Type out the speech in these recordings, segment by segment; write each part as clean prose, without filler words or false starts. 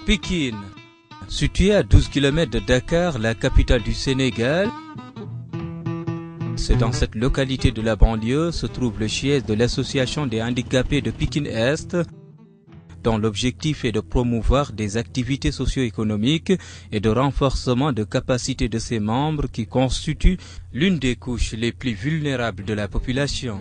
Pikine, située à 12 km de Dakar, la capitale du Sénégal. C'est dans cette localité de la banlieue se trouve le siège de l'association des handicapés de Pikine-Est, dont l'objectif est de promouvoir des activités socio-économiques et de renforcement de capacités de ses membres qui constituent l'une des couches les plus vulnérables de la population.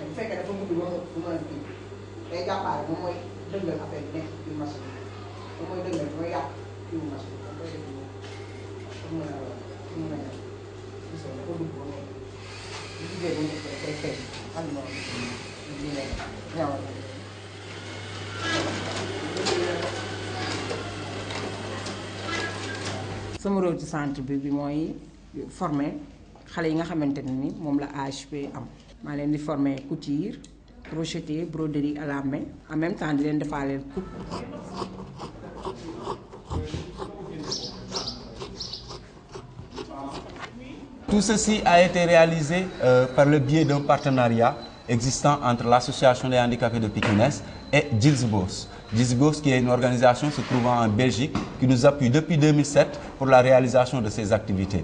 bu fekkee dafa gudd ba du mën a kii day jàppaale moom mooy dëggal affaire bi nekk ci machine bi moom mooy dëggal mooy yàq ci machine bi dañ koy def pour mën a def gis nga dafa dugg ba mu bu duggee ba mu day feeñ xam nga ñu ne ñawal sama rôle ci centre bi mooy former xale yi nga xamante ne ni moom la AHP am maa leen di former couture crocheter broderie à la main en même temps di leen defaale coupe. Tout ceci a été réalisé par le biais d'un partenariat existant entre l'association des handicapés de Pikine-Est et Gilles Boss. Gilles Boss, qui est une organisation se trouvant en Belgique, qui nous appuie depuis 2007 pour la réalisation de ces activités.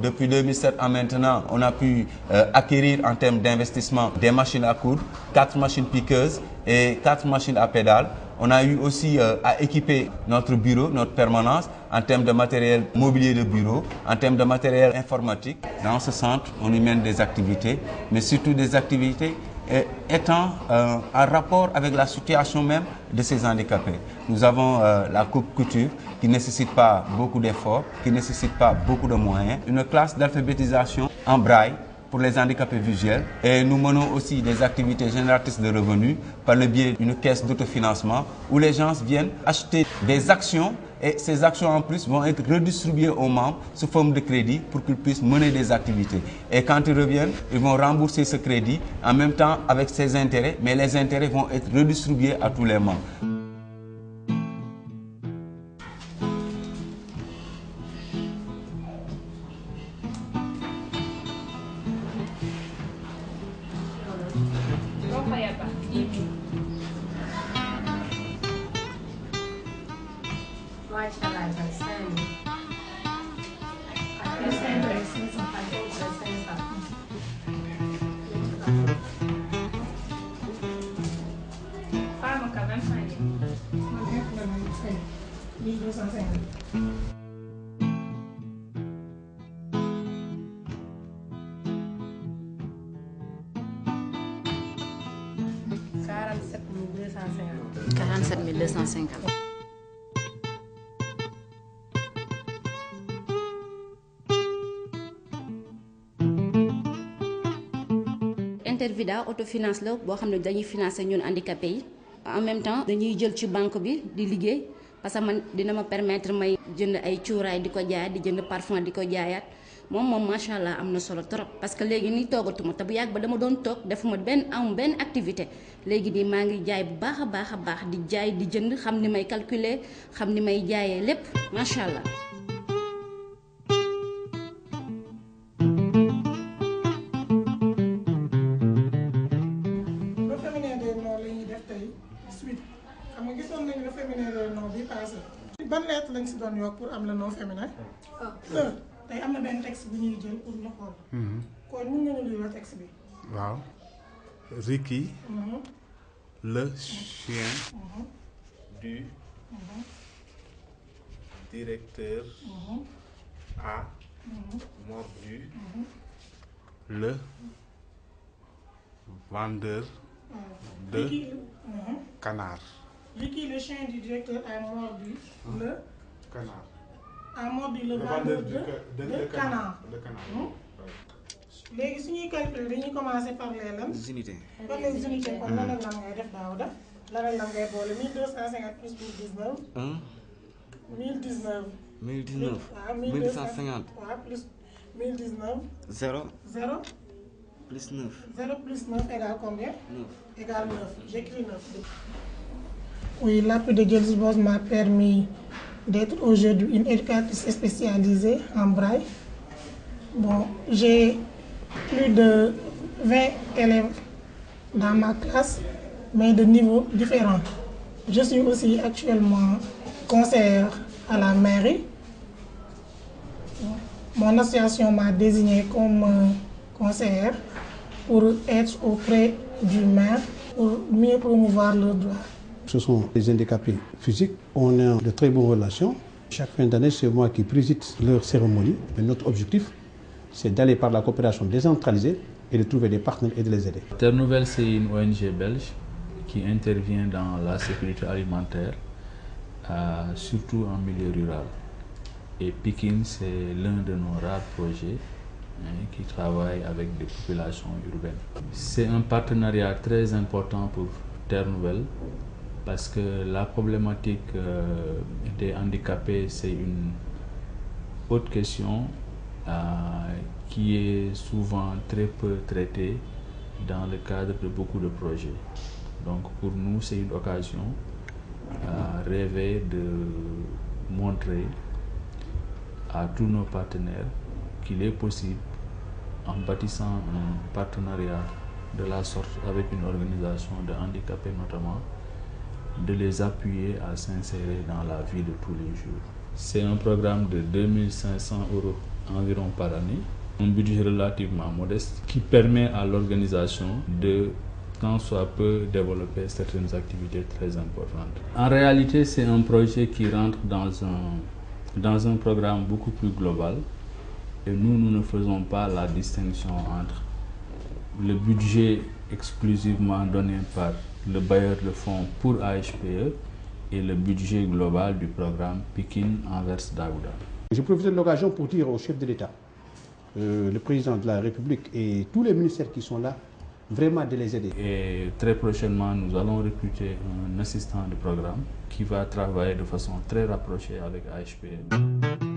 Depuis 2007 à maintenant, on a pu acquérir en termes d'investissement des machines à coudre, 4 machines piqueuses et 4 machines à pédales. On a eu aussi à équiper notre bureau, notre permanence, en termes de matériel mobilier de bureau, en termes de matériel informatique. Dans ce centre, on y mène des activités, mais surtout des activités étant en rapport avec la situation même de ces handicapés. Nous avons la coupe couture qui ne nécessite pas beaucoup d'efforts, qui ne nécessite pas beaucoup de moyens. Une classe d'alphabétisation en braille pour les handicapés visuels. Et nous menons aussi des activités génératrices de revenus par le biais d'une caisse d'autofinancement où les gens viennent acheter des actions et ces actions en plus vont être redistribuées aux membres sous forme de crédit pour qu'ils puissent mener des activités. Et quand ils reviennent, ils vont rembourser ce crédit en même temps avec ses intérêts, mais les intérêts vont être redistribués à tous les membres. Intervida autofinance la boo xam ne dañuy financer ñun handicapé yi en même temps dañuy jël ci banque bi di liggéey parce que man dina ma permettre may jënd ay cuuraay di ko jaay di jënd parfum di ko jaayaat moom macha allah am na solo trop parce que léegi nii toogatuma te bu yàgg ba dama doon toog defuma benn activité léegi nii maa ngi jaay bu baax a baax di jaay di jënd xam ni may calculer xam ni may jaayee lépp macha allah. ban lettre lañ si doon yokk pour am le nom féminin. tey am na benn texte bu ñuy jël pour ñu xool. kon mën nga ñu lire texte bi. waaw. Ricky. Le chien. Du. Directeur. A. Mordu. Le. Vendeur. De. Canard. Ricky, le chien du directeur, a mordu le canard. A mordu le vendeur de canard. Léegi su ñuy calculer dañuy commencer par les unités. Par les unités kon lan ak lan ngay def Daouda. Lan ak lan ngay boole 1250 plus 1019. 1019. 1019. 1150. waaw plus 1019. 0 0 plus 9. 0 plus 9 égale combien? 9. Égale 9. J'écris 9. Oui, l'appui de Jules Boss m'a permis d'être aujourd'hui une éducatrice spécialisée en braille. Bon, j'ai plus de 20 élèves dans ma classe, mais de niveaux différents. Je suis aussi actuellement conseillère à la mairie. Mon association m'a désigné comme conseillère pour être auprès du maire pour mieux promouvoir leurs droits. Ce sont les handicapés physiques. On a de très bonnes relations. Chaque fin d'année, c'est moi qui préside leur cérémonie. Mais notre objectif, c'est d'aller par la coopération décentralisée et de trouver des partenaires et de les aider. Terre Nouvelle, c'est une ONG belge qui intervient dans la sécurité alimentaire, surtout en milieu rural. Et Pikine, c'est l'un de nos rares projets qui travaille avec des populations urbaines. C'est un partenariat très important pour Terre Nouvelle parce que la problématique des handicapés, c'est une autre question qui est souvent très peu traitée dans le cadre de beaucoup de projets. Donc pour nous, c'est une occasion à rêver de montrer à tous nos partenaires qu'il est possible, en bâtissant un partenariat de la sorte avec une organisation de handicapés notamment, de les appuyer à s'insérer dans la vie de tous les jours. C'est un programme de 2500 € environ par année, un budget relativement modeste qui permet à l'organisation de, tant soit peu, développer certaines activités très importantes. En réalité, c'est un projet qui rentre dans un programme beaucoup plus global et nous ne faisons pas la distinction entre le budget exclusivement donné par le bailleur de fonds pour AHPE et le budget global du programme Pikine Anvers Daouda. Je profite de l'occasion pour dire au chef de l'État, le président de la République et tous les ministères qui sont là, vraiment de les aider. Et très prochainement, nous allons recruter un assistant de programme qui va travailler de façon très rapprochée avec AHPE.